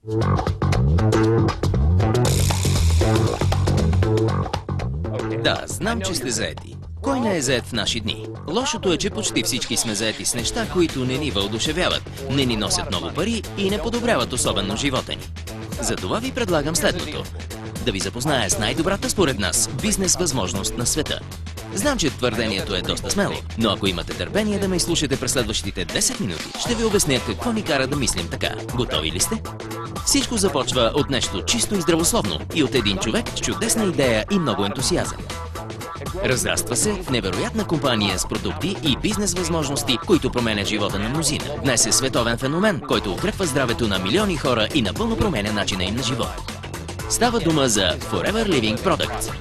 Да, знам, че сте заети. Кой не е заед в наши дни? Лошото е, че почти всички сме заети с неща, които не ни въодушевяват, не ни носят много пари и не подобряват особено живота ни. Затова ви предлагам следното. Да ви запозная с най-добрата според нас бизнес възможност на света. Знам, че твърдението е доста смело, но ако имате търпение да ме изслушате през следващите 10 минути, ще ви обясня какво ни кара да мислим така. Готови ли сте? Всичко започва от нещо чисто и здравословно и от един човек с чудесна идея и много ентусиазъм. Разраства се в невероятна компания с продукти и бизнес възможности, които променят живота на мнозина. Днес е световен феномен, който укрепва здравето на милиони хора и напълно променя начина им на живот. Става дума за Forever Living Products.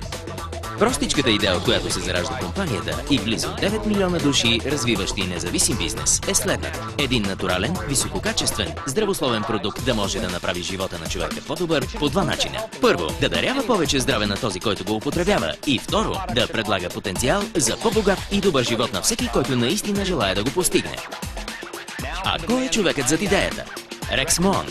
Простичката идея, от която се заражда компанията и близо 9 милиона души, развиващи независим бизнес, е следната. Един натурален, висококачествен, здравословен продукт да може да направи живота на човека по-добър по два начина. Първо, да дарява повече здраве на този, който го употребява. И второ, да предлага потенциал за по-богат и добър живот на всеки, който наистина желая да го постигне. А кой е човекът зад идеята? Рекс Моан.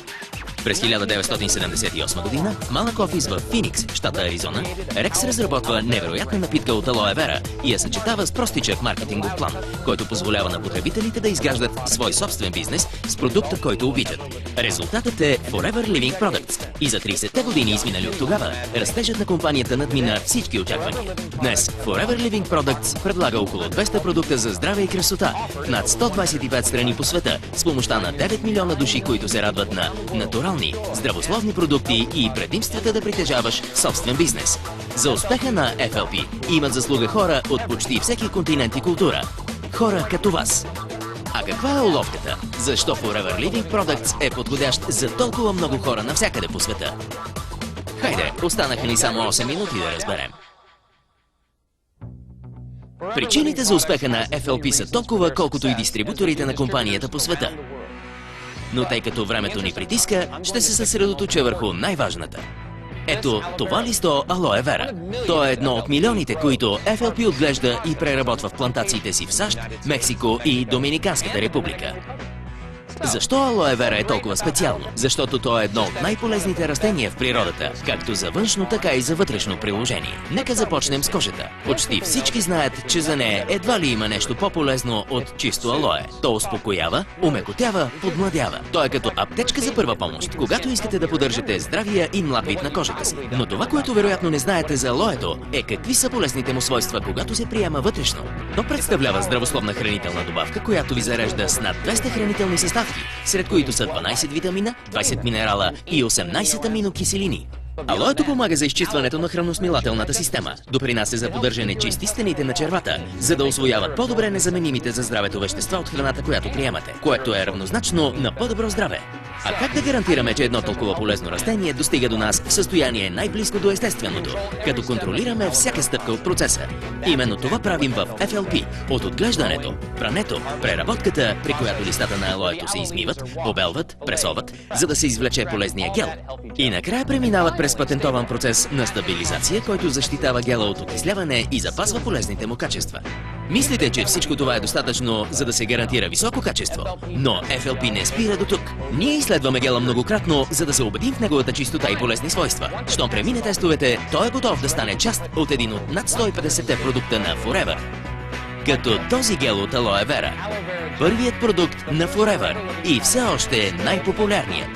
През 1978 година в малък офис в Феникс, щата Аризона, Рекс разработва невероятна напитка от алоe вера и я съчетава с простичък маркетингов план, който позволява на потребителите да изграждат свой собствен бизнес с продукта, който обичат. Резултатът е Forever Living Products и за 30-те години изминали от тогава, растежът на компанията надмина всички очаквания. Днес Forever Living Products предлага около 200 продукта за здраве и красота в над 125 страни по света с помощта на 9 милиона души, които се радват на натурални, здравословни продукти и предимствата да притежаваш собствен бизнес. За успеха на FLP имат заслуга хора от почти всеки континент и култура. Хора като вас. А каква е уловката? Защо Forever Living Products е подходящ за толкова много хора навсякъде по света? Хайде, останаха ни само 8 минути да разберем. Причините за успеха на FLP са толкова, колкото и дистрибуторите на компанията по света. Но тъй като времето ни притиска, ще се съсредоточа върху най-важната. Ето, това листо алоe вера. То е едно от милионите, които FLP отглежда и преработва в плантациите си в САЩ, Мексико и Доминиканската република. Защо алоe вера е толкова специално? Защото то е едно от най-полезните растения в природата, както за външно, така и за вътрешно приложение. Нека започнем с кожата. Почти всички знаят, че за нея едва ли има нещо по-полезно от чисто алоe. То успокоява, умекотява, подмладява. То е като аптечка за първа помощ, когато искате да поддържате здравия и млад вид на кожата си. Но това, което вероятно не знаете за алоето, е какви са полезните му свойства, когато се приема вътрешно. То представлява здравословна хранителна добавка, която ви зарежда с над 200 хранителни съставки, сред които са 12 витамина, 20 минерала и 18 аминокиселини. Алоето помага за изчистването на храносмилателната система, допринася за поддържане чисти стените на червата, за да усвояват по-добре незаменимите за здравето вещества от храната, която приемате, което е равнозначно на по-добро здраве. А как да гарантираме, че едно толкова полезно растение достига до нас в състояние най-близко до естественото, като контролираме всяка стъпка от процеса? Именно това правим в FLP. От отглеждането, прането, преработката, при която листата на алоето се измиват, побелват, пресоват, за да се извлече полезния гел. И накрая преминават през патентован процес на стабилизация, който защитава гела от окисляване и запазва полезните му качества. Мислите, че всичко това е достатъчно, за да се гарантира високо качество? Но FLP не спира до тук. Ние изследваме гела многократно, за да се убедим в неговата чистота и полезни свойства. Щом премине тестовете, той е готов да стане част от един от над 150 продукта на Forever. Като този гел от алоe вера. Първият продукт на Forever и все още е най-популярният.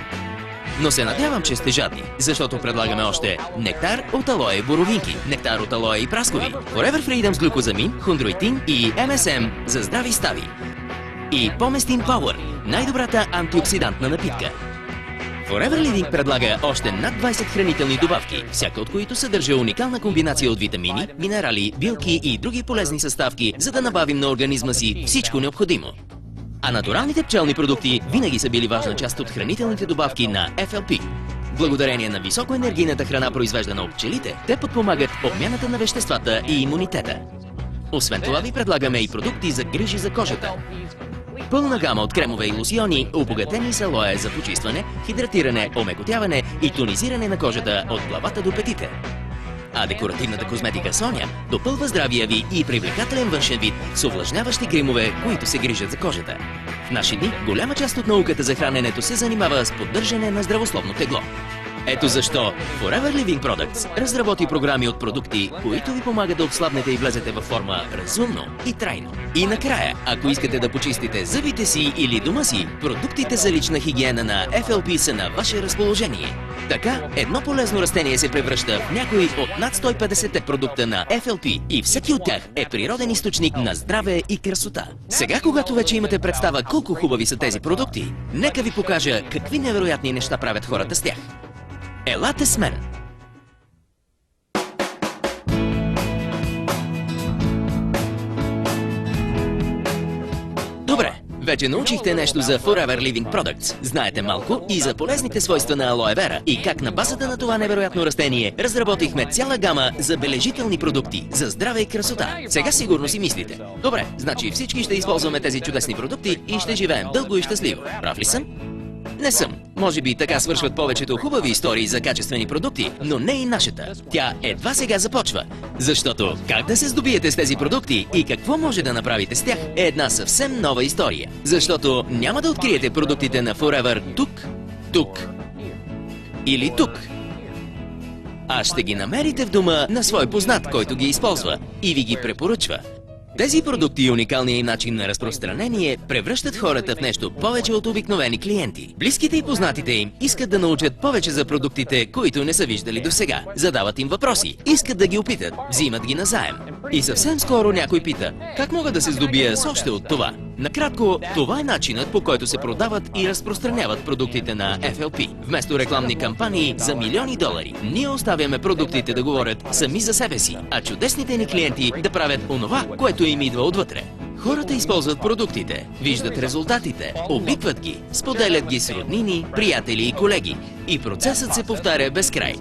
Но се надявам, че сте жадни, защото предлагаме още нектар от алоe боровинки, нектар от алоe и праскови, Forever Freedom с глюкозамин, хондроитин и MSM за здрави стави. И Поместин Power, най-добрата антиоксидантна напитка. Forever Living предлага още над 20 хранителни добавки, всяка от които съдържа уникална комбинация от витамини, минерали, билки и други полезни съставки, за да набавим на организма си всичко необходимо. А натуралните пчелни продукти винаги са били важна част от хранителните добавки на FLP. Благодарение на високоенергийната храна, произвеждана от пчелите, те подпомагат обмяната на веществата и имунитета. Освен това ви предлагаме и продукти за грижи за кожата. Пълна гама от кремове и лосиони, обогатени с алоe за почистване, хидратиране, омекотяване и тонизиране на кожата от главата до петите. А декоративната козметика Соня допълва здравия ви и привлекателен външен вид с увлажняващи кремове, които се грижат за кожата. В наши дни голяма част от науката за храненето се занимава с поддържане на здравословно тегло. Ето защо Forever Living Products разработи програми от продукти, които ви помагат да отслабнете и влезете във форма разумно и трайно. И накрая, ако искате да почистите зъбите си или дома си, продуктите за лична хигиена на FLP са на ваше разположение. Така, едно полезно растение се превръща в някой от над 150 продукта на FLP и всеки от тях е природен източник на здраве и красота. Сега, когато вече имате представа колко хубави са тези продукти, нека ви покажа какви невероятни неща правят хората с тях. Елате с мен! Добре, вече научихте нещо за Forever Living Products. Знаете малко и за полезните свойства на алоe вера и как на базата на това невероятно растение разработихме цяла гама забележителни продукти за здраве и красота. Сега сигурно си мислите: добре, значи всички ще използваме тези чудесни продукти и ще живеем дълго и щастливо. Прав ли съм? Не съм. Може би така свършват повечето хубави истории за качествени продукти, но не и нашата. Тя едва сега започва. Защото как да се здобиете с тези продукти и какво може да направите с тях е една съвсем нова история. Защото няма да откриете продуктите на Forever тук или тук. А ще ги намерите в дома на свой познат, който ги използва и ви ги препоръчва. Тези продукти и уникалният им начин на разпространение превръщат хората в нещо повече от обикновени клиенти. Близките и познатите им искат да научат повече за продуктите, които не са виждали досега. Задават им въпроси, искат да ги опитат, взимат ги назаем. И съвсем скоро някой пита: как мога да се здобия с още от това? Накратко, това е начинът, по който се продават и разпространяват продуктите на FLP. Вместо рекламни кампании за милиони долари, ние оставяме продуктите да говорят сами за себе си, а чудесните ни клиенти да правят онова, което им идва отвътре. Хората използват продуктите, виждат резултатите, обикват ги, споделят ги с роднини, приятели и колеги. И процесът се повтаря безкрай.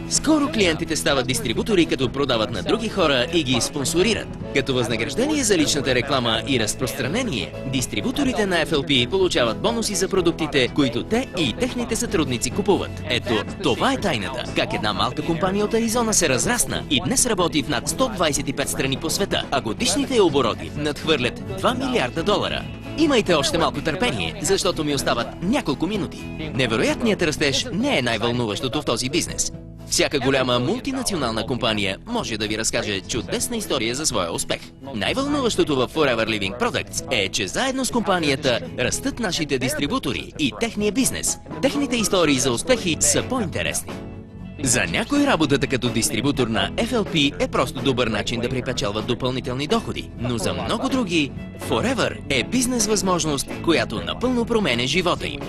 Скоро клиентите стават дистрибутори, като продават на други хора и ги спонсорират. Като възнаграждение за личната реклама и разпространение, дистрибуторите на FLP получават бонуси за продуктите, които те и техните сътрудници купуват. Ето, това е тайната. Как една малка компания от Аризона се разрасна и днес работи в над 125 страни по света, а годишните обороти надхвърлят 2 милиарда долара. Имайте още малко търпение, защото ми остават няколко минути. Невероятният растеж не е най-вълнуващото в този бизнес. Всяка голяма мултинационална компания може да ви разкаже чудесна история за своя успех. Най-вълнуващото в Forever Living Products е, че заедно с компанията растат нашите дистрибутори и техния бизнес. Техните истории за успехи са по-интересни. За някой работата като дистрибутор на FLP е просто добър начин да припечелват допълнителни доходи, но за много други Forever е бизнес възможност, която напълно променя живота им.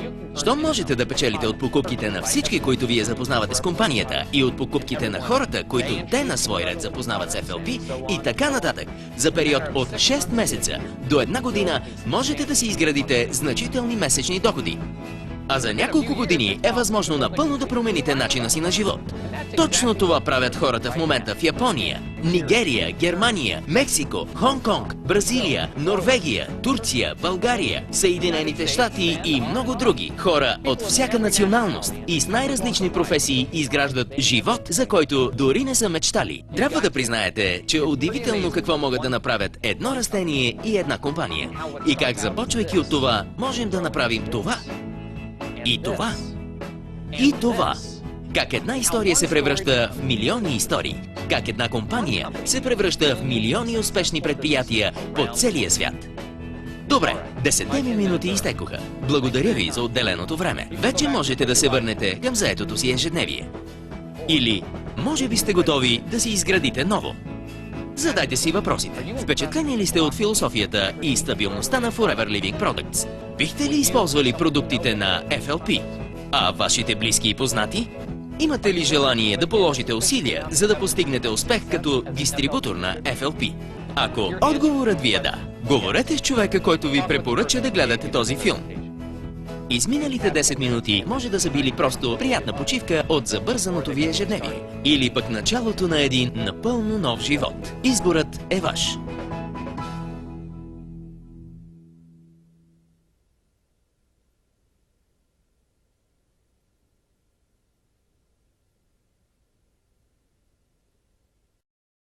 Щом можете да печелите от покупките на всички, които вие запознавате с компанията, и от покупките на хората, които те на свой ред запознават с FLP, и така нататък, за период от 6 месеца до 1 година можете да си изградите значителни месечни доходи. А за няколко години е възможно напълно да промените начина си на живот. Точно това правят хората в момента в Япония, Нигерия, Германия, Мексико, Хонг-Конг, Бразилия, Норвегия, Турция, България, Съединените щати и много други. Хора от всяка националност и с най-различни професии изграждат живот, за който дори не са мечтали. Трябва да признаете, че е удивително какво могат да направят едно растение и една компания. И как, започвайки от това, можем да направим това. И това. И това. Как една история се превръща в милиони истории. Как една компания се превръща в милиони успешни предприятия по целия свят. Добре, 10 ми минути изтекоха. Благодаря ви за отделеното време. Вече можете да се върнете към заетото си ежедневие. Или, може би сте готови да си изградите ново. Задайте си въпросите. Впечатлени ли сте от философията и стабилността на Forever Living Products? Бихте ли използвали продуктите на FLP? А вашите близки и познати? Имате ли желание да положите усилия, за да постигнете успех като дистрибутор на FLP? Ако отговорът ви е да, говорете с човека, който ви препоръча да гледате този филм. Изминалите 10 минути може да са били просто приятна почивка от забързаното ви ежедневие. Или пък началото на един напълно нов живот. Изборът е ваш.